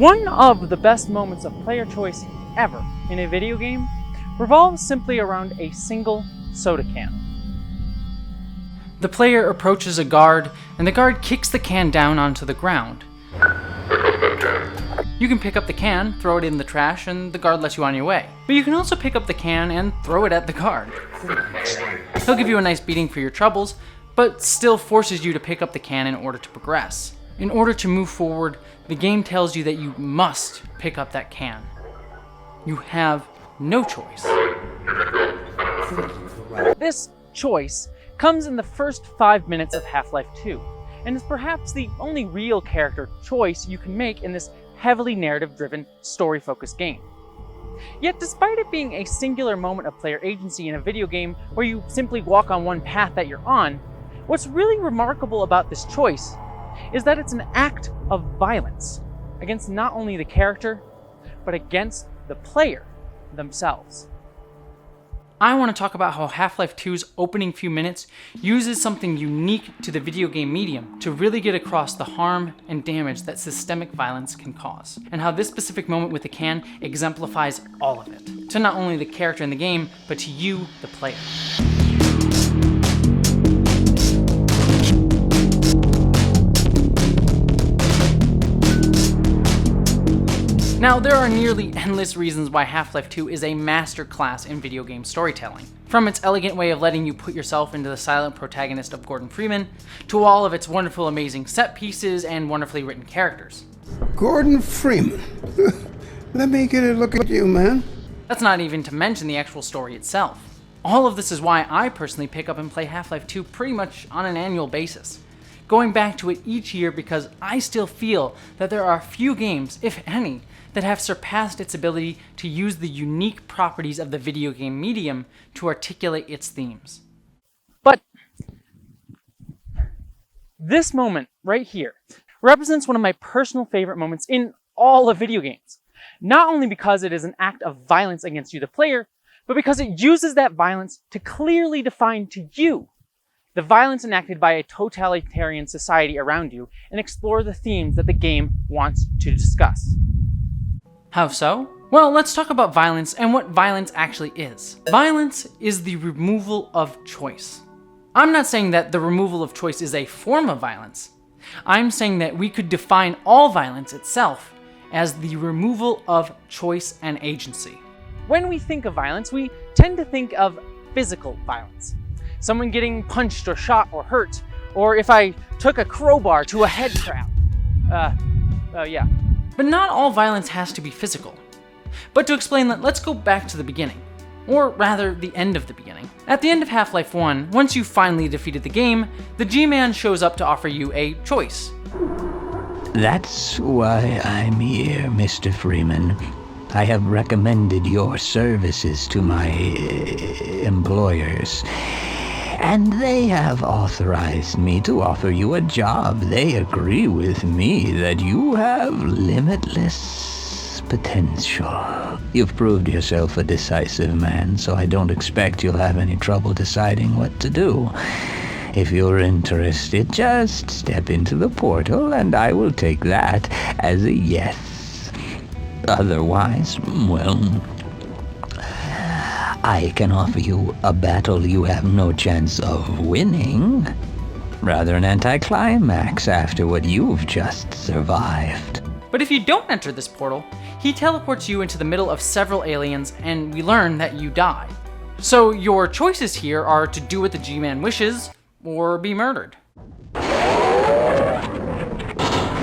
One of the best moments of player choice ever in a video game revolves simply around a single soda can. The player approaches a guard, and the guard kicks the can down onto the ground. You can pick up the can, throw it in the trash, and the guard lets you on your way. But you can also pick up the can and throw it at the guard. He'll give you a nice beating for your troubles, but still forces you to pick up the can in order to progress. In order to move forward, the game tells you that you must pick up that can. You have no choice. This choice comes in the first 5 minutes of Half-Life 2, and is perhaps the only real character choice you can make in this heavily narrative-driven, story-focused game. Yet despite it being a singular moment of player agency in a video game where you simply walk on one path that you're on, what's really remarkable about this choice is that it's an act of violence against not only the character, but against the player themselves. I want to talk about how Half-Life 2's opening few minutes uses something unique to the video game medium to really get across the harm and damage that systemic violence can cause, and how this specific moment with the can exemplifies all of it, to not only the character in the game, but to you, the player. Now, there are nearly endless reasons why Half-Life 2 is a masterclass in video game storytelling. From its elegant way of letting you put yourself into the silent protagonist of Gordon Freeman, to all of its wonderful, amazing set pieces and wonderfully written characters. Gordon Freeman? Let me get a look at you, man. That's not even to mention the actual story itself. All of this is why I personally pick up and play Half-Life 2 pretty much on an annual basis, going back to it each year because I still feel that there are few games, if any, that have surpassed its ability to use the unique properties of the video game medium to articulate its themes. But this moment right here represents one of my personal favorite moments in all of video games. Not only because it is an act of violence against you, the player, but because it uses that violence to clearly define to you the violence enacted by a totalitarian society around you and explore the themes that the game wants to discuss. How so? Well, let's talk about violence and what violence actually is. Violence is the removal of choice. I'm not saying that the removal of choice is a form of violence. I'm saying that we could define all violence itself as the removal of choice and agency. When we think of violence, we tend to think of physical violence. Someone getting punched or shot or hurt, or if I took a crowbar to a head trap. Yeah. But not all violence has to be physical. But to explain that, let's go back to the beginning. Or rather, the end of the beginning. At the end of Half-Life 1, once you finally defeated the game, the G-Man shows up to offer you a choice. That's why I'm here, Mr. Freeman. I have recommended your services to my employers, and they have authorized me to offer you a job. They agree with me that you have limitless potential. You've proved yourself a decisive man, so I don't expect you'll have any trouble deciding what to do. If you're interested, just step into the portal, and I will take that as a yes. Otherwise, well, I can offer you a battle you have no chance of winning. Rather an anticlimax after what you've just survived. But if you don't enter this portal, he teleports you into the middle of several aliens, and we learn that you die. So your choices here are to do what the G-Man wishes, or be murdered.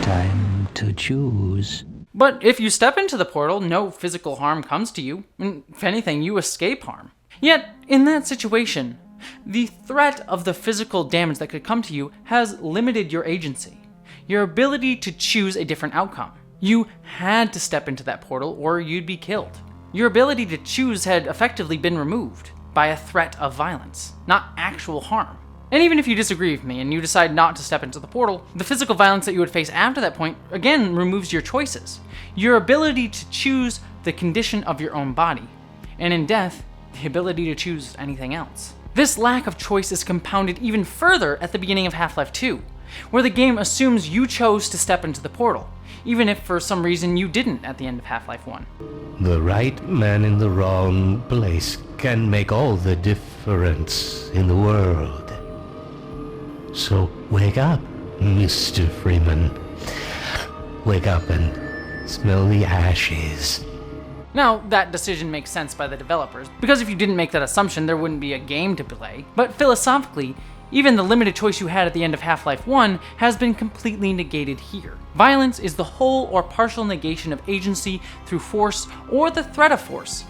Time to choose. But if you step into the portal, no physical harm comes to you, and if anything, you escape harm. Yet, in that situation, the threat of the physical damage that could come to you has limited your agency, your ability to choose a different outcome. You had to step into that portal or you'd be killed. Your ability to choose had effectively been removed by a threat of violence, not actual harm. And even if you disagree with me and you decide not to step into the portal, the physical violence that you would face after that point, again, removes your choices. Your ability to choose the condition of your own body. And in death, the ability to choose anything else. This lack of choice is compounded even further at the beginning of Half-Life 2, where the game assumes you chose to step into the portal, even if for some reason you didn't at the end of Half-Life 1. The right man in the wrong place can make all the difference in the world. So wake up, Mr. Freeman. Wake up and smell the ashes. Now, that decision makes sense by the developers, because if you didn't make that assumption, there wouldn't be a game to play. But philosophically, even the limited choice you had at the end of Half-Life 1 has been completely negated here. Violence is the whole or partial negation of agency through force or the threat of force,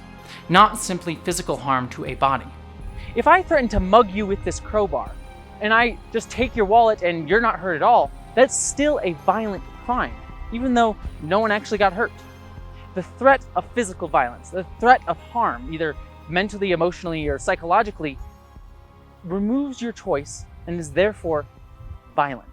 not simply physical harm to a body. If I threaten to mug you with this crowbar, and I just take your wallet and you're not hurt at all, that's still a violent crime, even though no one actually got hurt. The threat of physical violence, the threat of harm, either mentally, emotionally, or psychologically, removes your choice and is therefore violent.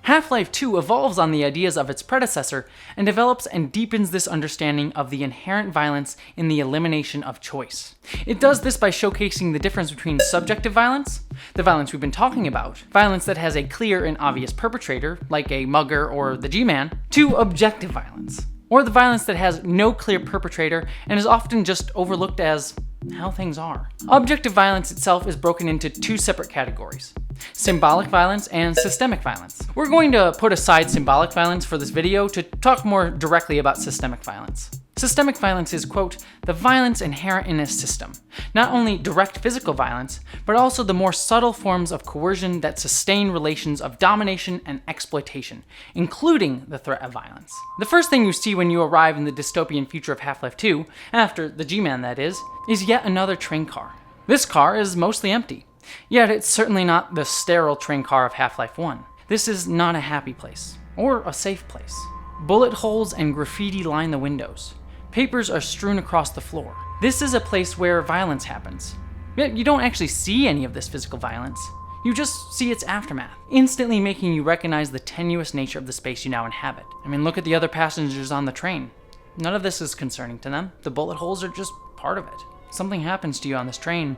Half-Life 2 evolves on the ideas of its predecessor and develops and deepens this understanding of the inherent violence in the elimination of choice. It does this by showcasing the difference between subjective violence, the violence we've been talking about, violence that has a clear and obvious perpetrator, like a mugger or the G-Man, to objective violence, or the violence that has no clear perpetrator and is often just overlooked as how things are. Objective violence itself is broken into two separate categories: symbolic violence and systemic violence. We're going to put aside symbolic violence for this video to talk more directly about systemic violence. Systemic violence is, quote, the violence inherent in a system. Not only direct physical violence, but also the more subtle forms of coercion that sustain relations of domination and exploitation, including the threat of violence. The first thing you see when you arrive in the dystopian future of Half-Life 2, after the G-Man that is yet another train car. This car is mostly empty, yet it's certainly not the sterile train car of Half-Life 1. This is not a happy place, or a safe place. Bullet holes and graffiti line the windows. Papers are strewn across the floor. This is a place where violence happens. Yet you don't actually see any of this physical violence. You just see its aftermath, instantly making you recognize the tenuous nature of the space you now inhabit. I mean, look at the other passengers on the train. None of this is concerning to them. The bullet holes are just part of it. Something happens to you on this train,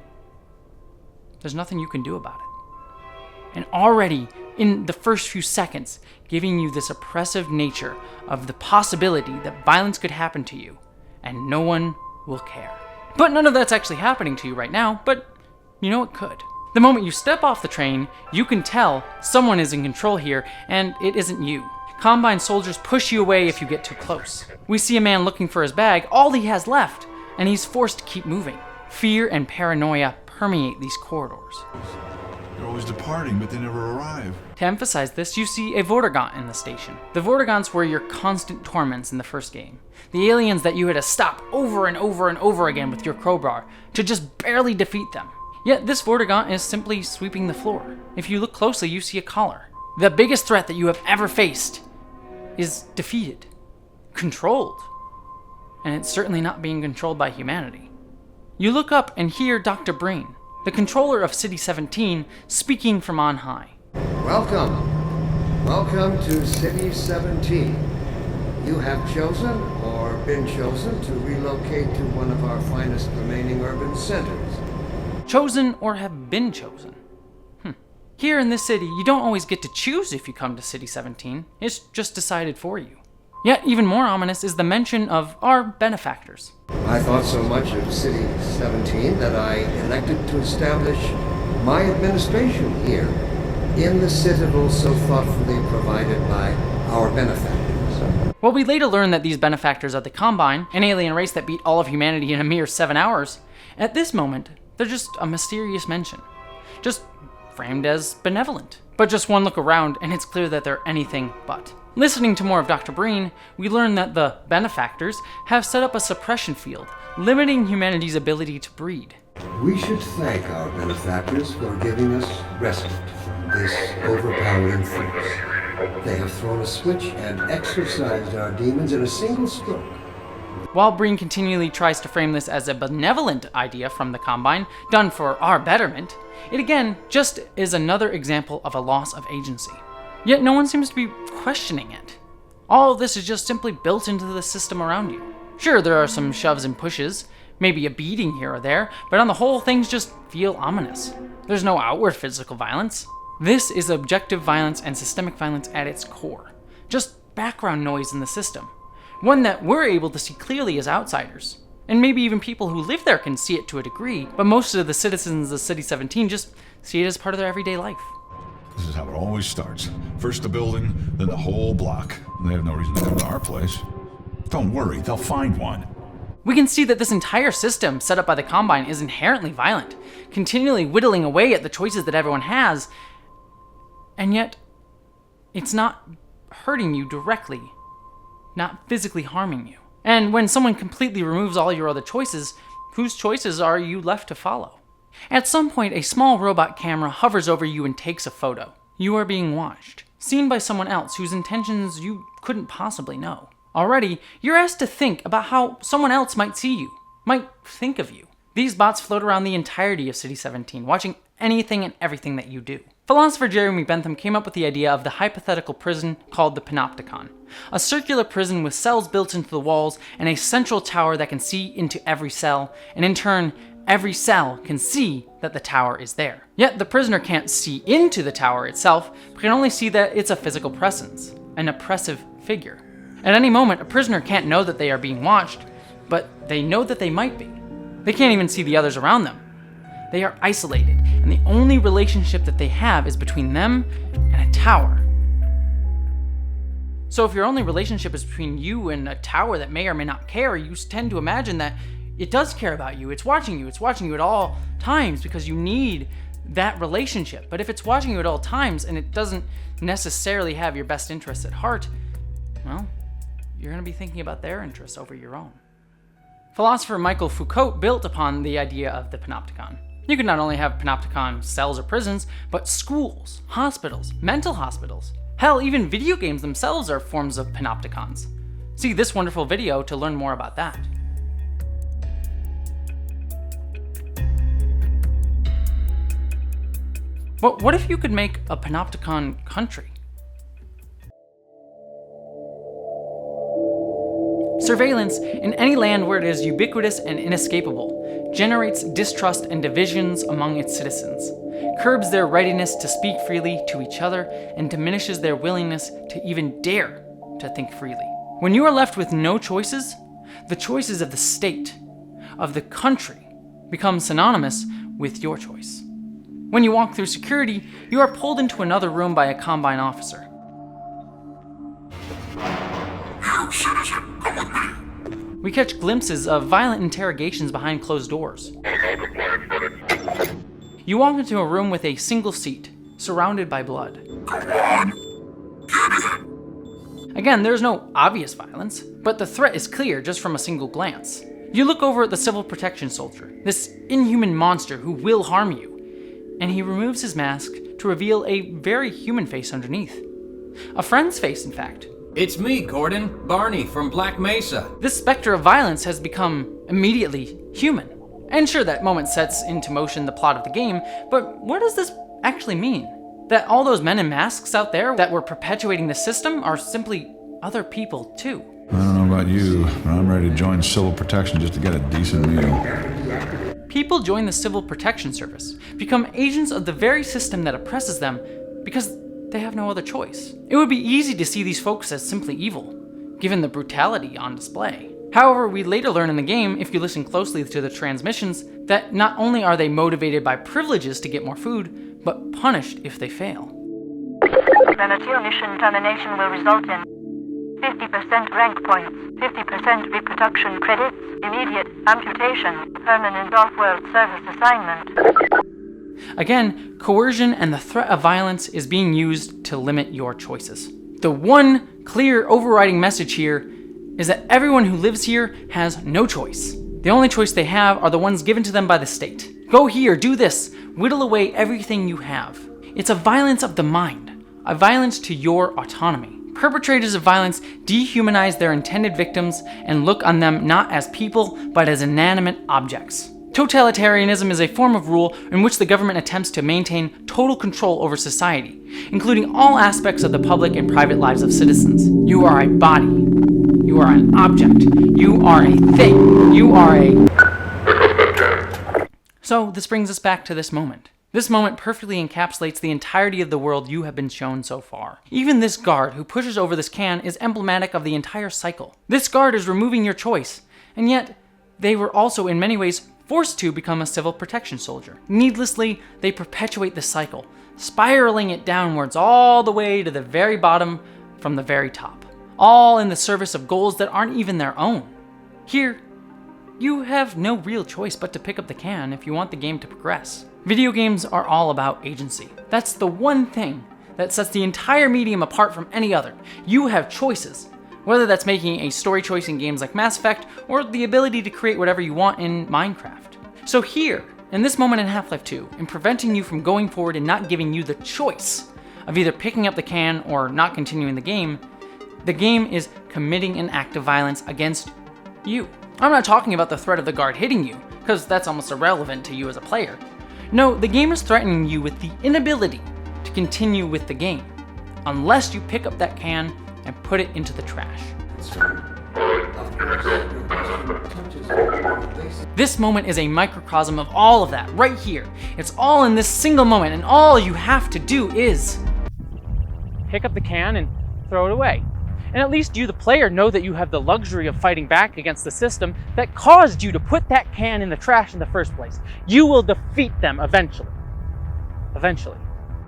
there's nothing you can do about it. And already, in the first few seconds, giving you this oppressive nature of the possibility that violence could happen to you, and no one will care. But none of that's actually happening to you right now, but you know it could. The moment you step off the train, you can tell someone is in control here, and it isn't you. Combine soldiers push you away if you get too close. We see a man looking for his bag, all he has left, and he's forced to keep moving. Fear and paranoia permeate these corridors. They're always departing, but they never arrive. To emphasize this, you see a Vortigaunt in the station. The Vortigants were your constant torments in the first game. The aliens that you had to stop over and over and over again with your crowbar to just barely defeat them. Yet this Vortigaunt is simply sweeping the floor. If you look closely, you see a collar. The biggest threat that you have ever faced is defeated, controlled, and it's certainly not being controlled by humanity. You look up and hear Dr. Breen, the controller of City 17, speaking from on high. Welcome. Welcome to City 17. You have chosen or been chosen to relocate to one of our finest remaining urban centers. Chosen or have been chosen? Here in this city, you don't always get to choose if you come to City 17. It's just decided for you. Yet even more ominous is the mention of our benefactors. I thought so much of City 17 that I elected to establish my administration here in the citadel so thoughtfully provided by our benefactors. Well, we later learn that these benefactors are the Combine, an alien race that beat all of humanity in a mere 7 hours. At this moment, they're just a mysterious mention. Just framed as benevolent. But just one look around and it's clear that they're anything but. Listening to more of Dr. Breen, we learn that the benefactors have set up a suppression field, limiting humanity's ability to breed. We should thank our benefactors for giving us respite from this overpowering force. They have thrown a switch and exorcised our demons in a single stroke. While Breen continually tries to frame this as a benevolent idea from the Combine, done for our betterment, it again just is another example of a loss of agency. Yet no one seems to be questioning it. All of this is just simply built into the system around you. Sure, there are some shoves and pushes, maybe a beating here or there, but on the whole, things just feel ominous. There's no outward physical violence. This is objective violence and systemic violence at its core. Just background noise in the system. One that we're able to see clearly as outsiders. And maybe even people who live there can see it to a degree, but most of the citizens of City 17 just see it as part of their everyday life. This is how it always starts. First the building, then the whole block. They have no reason to come to our place. Don't worry, they'll find one. We can see that this entire system set up by the Combine is inherently violent, continually whittling away at the choices that everyone has, and yet it's not hurting you directly, not physically harming you. And when someone completely removes all your other choices, whose choices are you left to follow? At some point, a small robot camera hovers over you and takes a photo. You are being watched, seen by someone else whose intentions you couldn't possibly know. Already, you're asked to think about how someone else might see you, might think of you. These bots float around the entirety of City 17, watching anything and everything that you do. Philosopher Jeremy Bentham came up with the idea of the hypothetical prison called the Panopticon, a circular prison with cells built into the walls and a central tower that can see into every cell, and in turn, every cell can see that the tower is there. Yet the prisoner can't see into the tower itself, but can only see that it's a physical presence, an oppressive figure. At any moment, a prisoner can't know that they are being watched, but they know that they might be. They can't even see the others around them. They are isolated, and the only relationship that they have is between them and a tower. So if your only relationship is between you and a tower that may or may not care, you tend to imagine that it does care about you. It's watching you at all times because you need that relationship. But if it's watching you at all times and it doesn't necessarily have your best interests at heart, well, you're going to be thinking about their interests over your own. Philosopher Michael Foucault built upon the idea of the Panopticon. You can not only have Panopticon cells or prisons, but schools, hospitals, mental hospitals. Hell, even video games themselves are forms of Panopticons. See this wonderful video to learn more about that. But what if you could make a Panopticon country? Surveillance in any land where it is ubiquitous and inescapable generates distrust and divisions among its citizens, curbs their readiness to speak freely to each other, and diminishes their willingness to even dare to think freely. When you are left with no choices, the choices of the state, of the country, become synonymous with your choice. When you walk through security, you are pulled into another room by a Combine officer. We catch glimpses of violent interrogations behind closed doors. You walk into a room with a single seat, surrounded by blood. Again, there's no obvious violence, but the threat is clear just from a single glance. You look over at the civil protection soldier, this inhuman monster who will harm you, and he removes his mask to reveal a very human face underneath. A friend's face, in fact. It's me, Gordon. Barney from Black Mesa. This specter of violence has become immediately human. And sure, that moment sets into motion the plot of the game, but what does this actually mean? That all those men in masks out there that were perpetuating the system are simply other people too. I don't know about you, but I'm ready to join civil protection just to get a decent meal. People join the Civil Protection Service, become agents of the very system that oppresses them because they have no other choice. It would be easy to see these folks as simply evil, given the brutality on display. However, we later learn in the game, if you listen closely to the transmissions, that not only are they motivated by privileges to get more food, but punished if they fail. Planetary mission termination will result in 50% rank points, 50% reproduction credits, immediate amputation, permanent off-world service assignment. Again, coercion and the threat of violence is being used to limit your choices. The one clear overriding message here is that everyone who lives here has no choice. The only choice they have are the ones given to them by the state. Go here, do this, whittle away everything you have. It's a violence of the mind, a violence to your autonomy. Perpetrators of violence dehumanize their intended victims and look on them not as people, but as inanimate objects. Totalitarianism is a form of rule in which the government attempts to maintain total control over society, including all aspects of the public and private lives of citizens. You are a body. You are an object. You are a thing. You are a... So this brings us back to this moment. This moment perfectly encapsulates the entirety of the world you have been shown so far. Even this guard who pushes over this can is emblematic of the entire cycle. This guard is removing your choice, and yet they were also in many ways forced to become a civil protection soldier. Needlessly, they perpetuate the cycle, spiraling it downwards all the way to the very bottom from the very top, all in the service of goals that aren't even their own. Here, you have no real choice but to pick up the can if you want the game to progress. Video games are all about agency. That's the one thing that sets the entire medium apart from any other. You have choices, whether that's making a story choice in games like Mass Effect or the ability to create whatever you want in Minecraft. So here, in this moment in Half-Life 2, in preventing you from going forward and not giving you the choice of either picking up the can or not continuing the game is committing an act of violence against you. I'm not talking about the threat of the guard hitting you, because that's almost irrelevant to you as a player. No, the game is threatening you with the inability to continue with the game, unless you pick up that can and put it into the trash. This moment is a microcosm of all of that, right here. It's all in this single moment, and all you have to do is pick up the can and throw it away. And at least you, the player, know that you have the luxury of fighting back against the system that caused you to put that can in the trash in the first place. You will defeat them eventually. Eventually.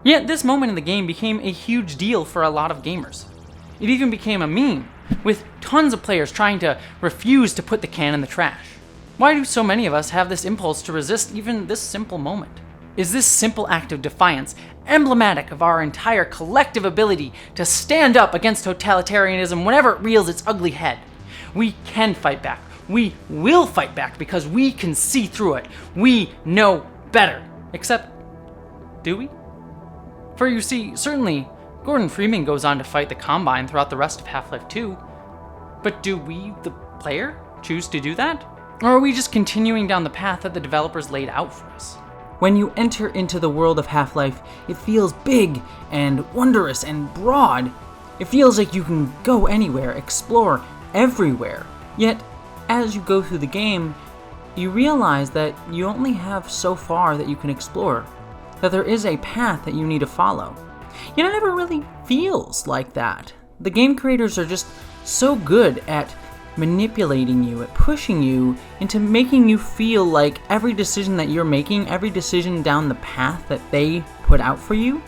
Yet this moment in the game became a huge deal for a lot of gamers. It even became a meme, with tons of players trying to refuse to put the can in the trash. Why do so many of us have this impulse to resist even this simple moment? Is this simple act of defiance emblematic of our entire collective ability to stand up against totalitarianism whenever it rears its ugly head? We can fight back. We will fight back because we can see through it. We know better. Except, do we? For you see, certainly, Gordon Freeman goes on to fight the Combine throughout the rest of Half-Life 2. But do we, the player, choose to do that? Or are we just continuing down the path that the developers laid out for us? When you enter into the world of Half-Life, it feels big and wondrous and broad. It feels like you can go anywhere, explore everywhere. Yet, as you go through the game, you realize that you only have so far that you can explore, that there is a path that you need to follow. Yet it never really feels like that. The game creators are just so good at manipulating you, at pushing you into making you feel like every decision that you're making, every decision down the path that they put out for you,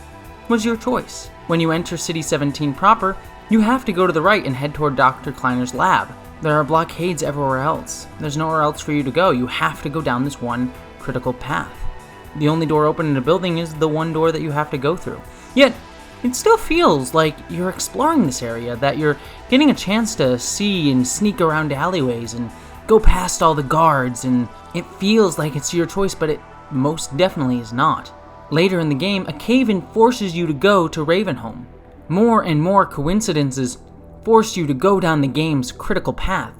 was your choice. When you enter City 17 proper, you have to go to the right and head toward Dr. Kleiner's lab. There are blockades everywhere else. There's nowhere else for you to go. You have to go down this one critical path. The only door open in the building is the one door that you have to go through. Yet, it still feels like you're exploring this area, that you're getting a chance to see and sneak around alleyways and go past all the guards, and it feels like it's your choice, but it most definitely is not. Later in the game, a cave-in forces you to go to Ravenholm. More and more coincidences force you to go down the game's critical path.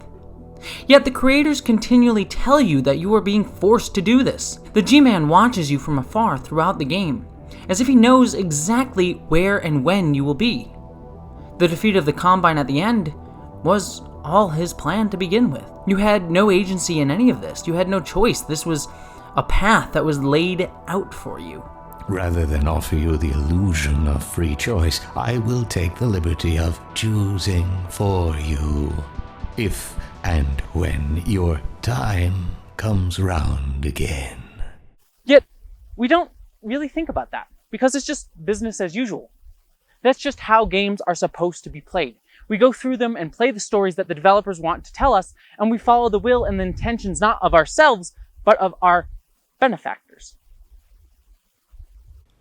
Yet the creators continually tell you that you are being forced to do this. The G-Man watches you from afar throughout the game, as if he knows exactly where and when you will be. The defeat of the Combine at the end was all his plan to begin with. You had no agency in any of this. You had no choice. This was a path that was laid out for you. Rather than offer you the illusion of free choice, I will take the liberty of choosing for you. If and when your time comes round again. Yet, we don't really think about that, because it's just business as usual. That's just how games are supposed to be played. We go through them and play the stories that the developers want to tell us, and we follow the will and the intentions not of ourselves, but of our benefactors.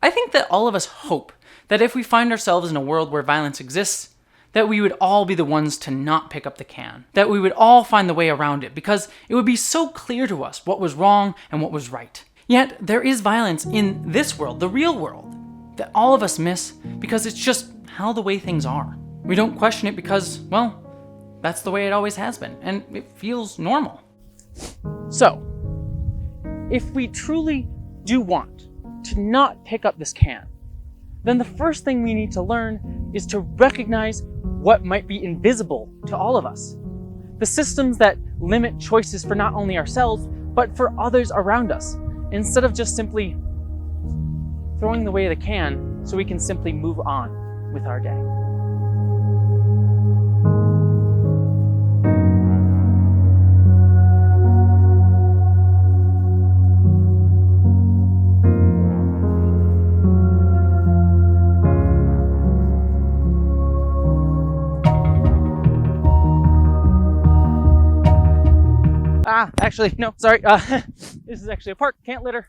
I think that all of us hope that if we find ourselves in a world where violence exists, that we would all be the ones to not pick up the can. That we would all find the way around it, because it would be so clear to us what was wrong and what was right. Yet, there is violence in this world, the real world, that all of us miss because it's just how the way things are. We don't question it because, well, that's the way it always has been, and it feels normal. So, if we truly do want to not pick up this can, then the first thing we need to learn is to recognize what might be invisible to all of us. The systems that limit choices for not only ourselves, but for others around us, instead of just simply throwing away the can so we can simply move on with our day. Actually, no, sorry. This is actually a park, can't litter.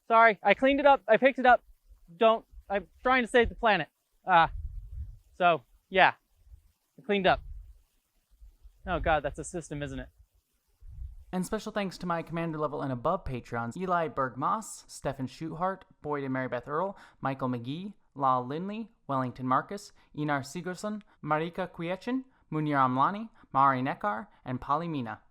Sorry, I cleaned it up, I picked it up. I'm trying to save the planet. So, yeah, I cleaned up. Oh God, that's a system, isn't it? And special thanks to my commander level and above patrons, Eli Berg-Moss, Stefan Schuthart, Boyd and Marybeth Earl, Michael McGee, Lal Lindley, Wellington Marcus, Inar Sigurdsson, Marika Kwiechin, Munir Amlani, Mari Nekar, and Polly Mina.